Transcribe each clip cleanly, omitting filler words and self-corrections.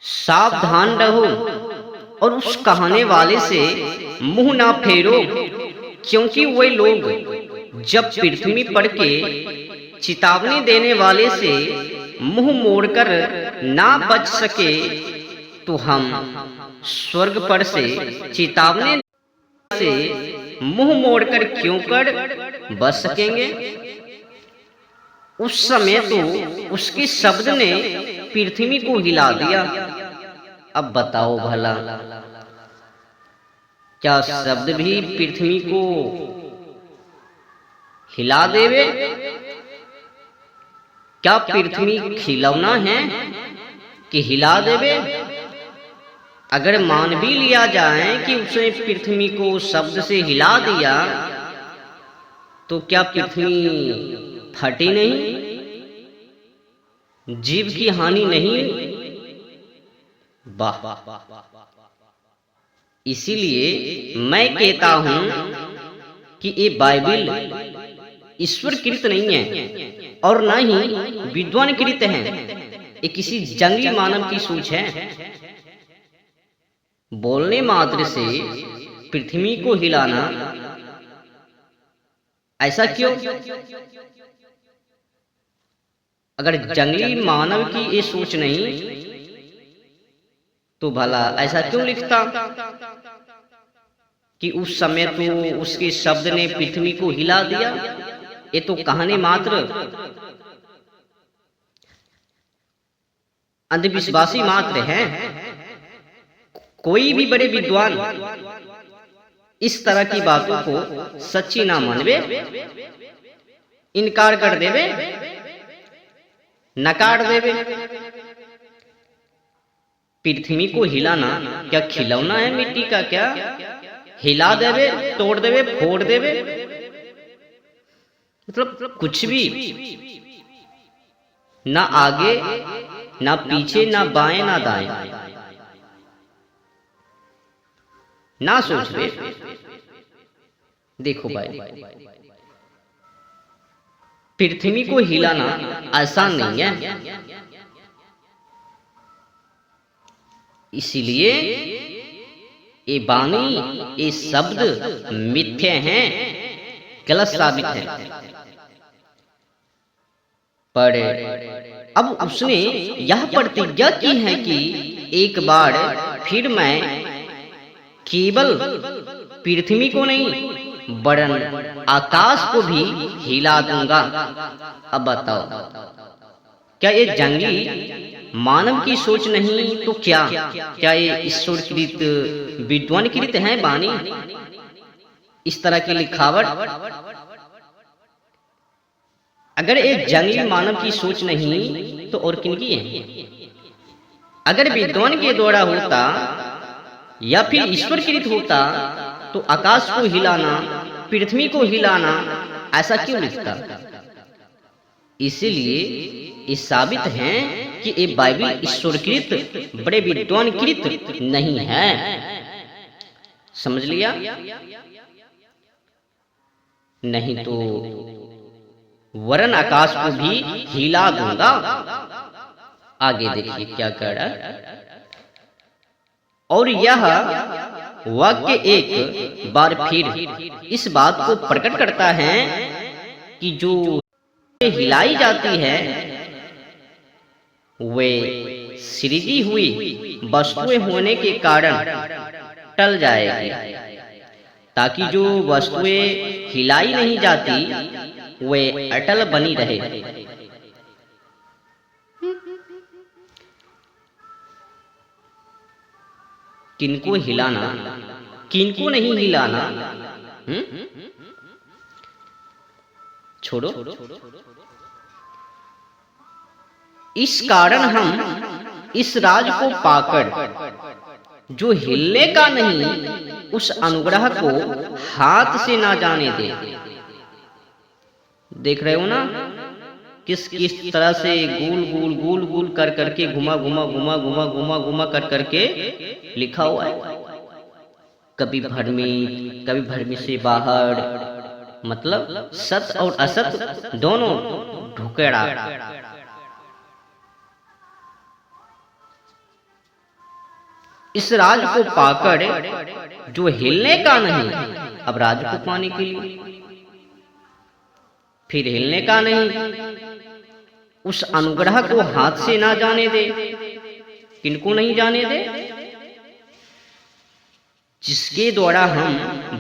सावधान रहो और उस कहाने वाले से मुंह ना फेरो, क्योंकि वे लोग जब पृथ्वी पर के चेतावनी देने वाले से मुंह मोड़कर ना बच सके, तो हम स्वर्ग पर से चेतावनी से मुंह मोड़कर क्यों कर बच सकेंगे। उस समय तो उसके शब्द ने पृथ्वी को हिला दिया। अब बताओ भला, क्या शब्द भी पृथ्वी को हिला देवे? क्या पृथ्वी खिलौना है कि हिला देवे? अगर मान भी लिया जाए कि उसने पृथ्वी को शब्द से हिला दिया, तो क्या पृथ्वी फटी नहीं? जीव की हानि नहीं? वाह! इसीलिए मैं कहता हूं कि ये बाइबल ईश्वर कृत नहीं है और न ही विद्वान कृत है। ये किसी जंगली मानव की सोच है। बोलने मात्र से पृथ्वी को हिलाना, ऐसा क्यों? अगर जंगली मानव की ये सोच नहीं, तो भला ऐसा क्यों लिखता कि उस समय तो उसके शब्द ने पृथ्वी को हिला दिया? ये तो कहानी मात्र अंधविश्वासी मात्र है। कोई भी बड़े विद्वान इस तरह की बातों को सच्ची ना मानवे, इनकार कर देवे, नकार देवे। पृथ्वी को हिलाना क्या खिलौना है मिट्टी का? क्या हिला देवे, तोड़ देवे, फोड़ देवे? मतलब कुछ भी, ना आगे ना पीछे, ना बाएं ना दाएं, ना सोच बे। देखो भाई, पृथ्वी को हिलाना आसान नहीं है। इसीलिए ये वाणी, ये शब्द मिथ्या हैं, गलत साबित है। पर अब उसने यह प्रतिज्ञा की है कि एक बार फिर मैं केवल पृथ्वी को नहीं वरन आकाश को भी हिला दूंगा। अब बताओ, क्या ये जंगली मानव की सोच नहीं तो क्या ये ईश्वर कृत, विद्वान कृत है वाणी? इस तरह की लिखावट, अगर ये जंगली मानव की सोच नहीं तो और किनकी है? अगर विद्वान के द्वारा होता या फिर ईश्वर कृत होता, तो आकाश को हिलाना, पृथ्वी को हिलाना, ऐसा क्यों लिखता? इसीलिए ये साबित है कि ये बाइबल ईश्वरकृत, बड़े विद्वान कृत नहीं है। समझ लिया? नहीं तो वरन आकाश को भी हिला दूंगा। आगे देखिए क्या कह रहा है। और यह वाक्य एक बार फिर इस बात को प्रकट करता है कि जो हिलाई जाती है वे सृजी हुई वस्तुएं होने के कारण टल जाएगी, ताकि जो वस्तुएं हिलाई नहीं जाती वे अटल बनी रहे। किनको हिलाना, किनको नहीं हिलाना? छोड़ो। इस कारण हम इस राज को पाकर जो हिलने का नहीं, उस अनुग्रह को हाथ से ना जाने दे। देख रहे हो ना किस तरह से गोल गोल गोल गोल कर करके, घुमा घुमा घुमा घुमा घुमा घुमा कर करके लिखा हुआ है। कभी भरमी, कभी भरमी से बाहर, मतलब सत और असत दोनों ढुकेड़ा। इस राज को पाकर जो हिलने का नहीं, अब राज को पाने के लिए फिर हिलने का नहीं, उस अनुग्रह को हाथ से ना जाने दे। किनको नहीं जाने दे? जिसके द्वारा हम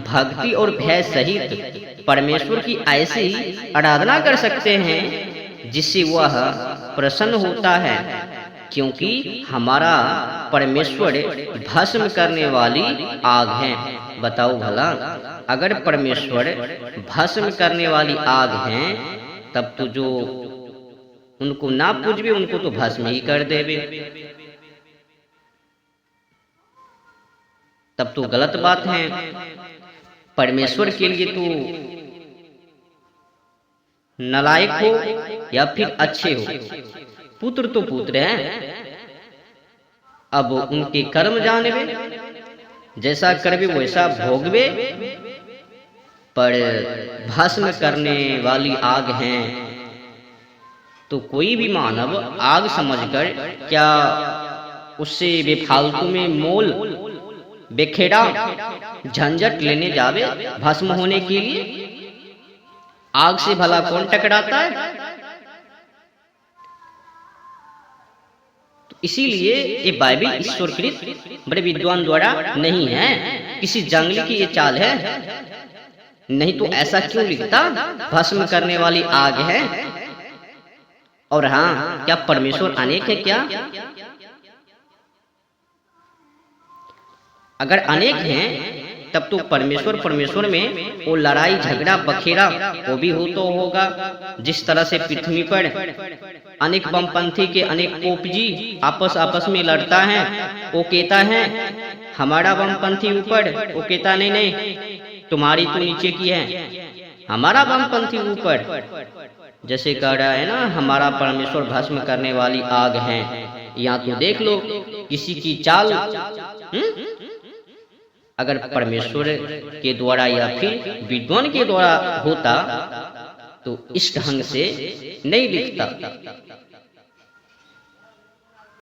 भक्ति और भय सहित परमेश्वर की ऐसी आराधना कर सकते हैं जिससे वह प्रसन्न होता है, क्योंकि हमारा परमेश्वर भस्म करने वाली आग है। बताओ भला, अगर परमेश्वर भस्म करने वाली आग है तब तो जो उनको ना पूजबे उनको तो भस्म ही कर देवे, तब तो गलत बात है। परमेश्वर के लिए तो नालायक हो या फिर अच्छे हो, पुत्र तो पुत्र हैं। अब उनके कर्म जानवे, जैसा करवे वैसा भोगवे, पर भस्म करने वाली आग है तो कोई भी मानव आग समझकर क्या उससे बेफालतू में मोल बेखेड़ा झंझट लेने जावे भस्म होने के लिए? आग से भला कौन टकराता है? तो इसीलिए ये बाइबल ईश्वरकृत बड़े विद्वान द्वारा नहीं है, किसी जंगली की ये चाल है। नहीं तो ऐसा क्यों लिखता, भस्म करने वाली आग है। और हाँ, क्या परमेश्वर अनेक है क्या? अगर अनेक हैं तब तो परमेश्वर में वो लड़ाई झगड़ा बखेड़ा वो भी हो तो होगा। जिस तरह से पृथ्वी पर अनेक बमपंथी के अनेक पोपजी आपस में लड़ता है, वो कहता है हमारा बमपंथी ऊपर, वो कहता नहीं तुम्हारी तो नीचे की है, हमारा बमपंथी ऊपर। जैसे कह रहा है ना, हमारा परमेश्वर भस्म करने वाली आग है। यहाँ तो देख लो किसी की चाल अगर परमेश्वर के द्वारा या फिर विद्वान के द्वारा होता तो इस ढंग से नहीं लिखता।